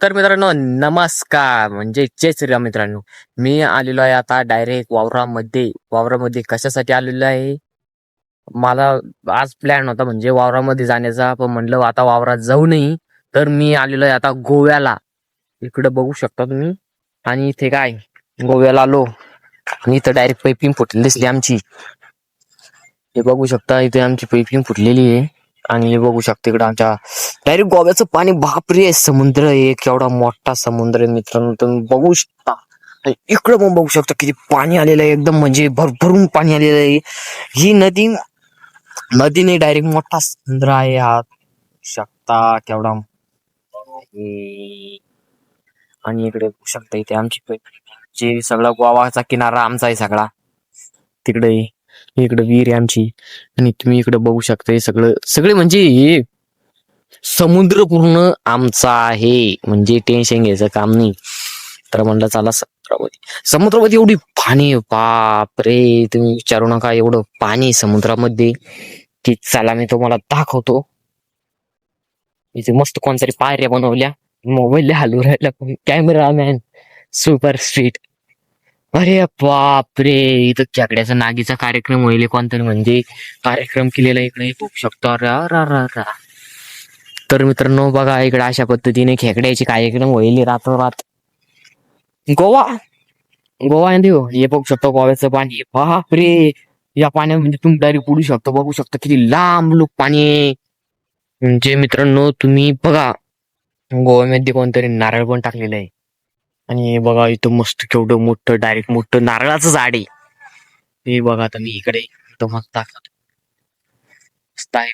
तर मित्रांनो नमस्कार म्हणजे जय श्रीराम मित्रांनो. मी आलेलो आहे आता डायरेक्ट वावरामध्ये कशासाठी आलेलो आहे. मला आज प्लॅन होता म्हणजे वावरामध्ये जाण्याचा, पण म्हणलं आता वावरात जाऊ नये. तर मी आलेलो आहे आता गोव्याला. इकडे बघू शकता तुम्ही. आणि इथे काय गोव्याला आलो आणि इथं डायरेक्ट पाईपिंग फुटलेली दिसली आमची. हे बघू शकता इथे आमची पाईपिंग फुटलेली आहे. आणि हे बघू शकता इकडं आमच्या डायरेक्ट गोव्याचं पाणी. बापरे, समुद्र आहे, केवढा मोठा समुद्र आहे मित्रांनो, तुम्ही बघू शकता. इकडं पण बघू शकता किती पाणी आलेलं आहे, एकदम म्हणजे भरभरून पाणी आलेलं आहे. ही नदीने डायरेक्ट मोठा समुद्र आहे हा. शकता केवढा आणि इकडे बघू शकता इथे आमची जे सगळा गोवाचा किनारा आमचा आहे सगळा. तिकडे इकडे विहीर आहे आमची. आणि तुम्ही इकडे बघू शकता हे सगळं सगळे म्हणजे हे समुद्र पूर्ण आमचा आहे, म्हणजे टेन्शन घ्यायचं काम नाही. तर म्हणलं चला समुद्रामध्ये एवढी पाणी, बाप रे, तुम्ही विचारू नका एवढं पाणी समुद्रामध्ये. की चला मी तुम्हाला दाखवतो. इथे मस्त कोणतरी पायऱ्या बनवल्या, मोबाईल हलवू राहिला कॅमेरामॅन सुपर स्ट्रीट. अरे बाप रे, इथं खेकड्याचा नागीचा कार्यक्रम होईल कोणतरी म्हणजे कार्यक्रम केलेला इकडे बघू शकतो. तर मित्रांनो बघा इकडे अशा पद्धतीने खेकड्याचे कार्यक्रम होईल रातोरात. गोवा गोवा हे बघू शकतो गोव्याचं पाणी. बाप रे, या पाण्यामध्ये तुम्ही डायरेक्ट पुढू शकतो. बघू शकता किती लांब लोक पाणी आहे. म्हणजे मित्रांनो तुम्ही बघा गोव्यामध्ये कोणतरी नारळ पण टाकलेलं आहे. आणि हे बघा इथं मस्त केवढं मोठं डायरेक्ट मोठं नारळाचं झाड आहे. हे बघा आता मी इकडे इथं मस्त दाखवतो. मस्त आहे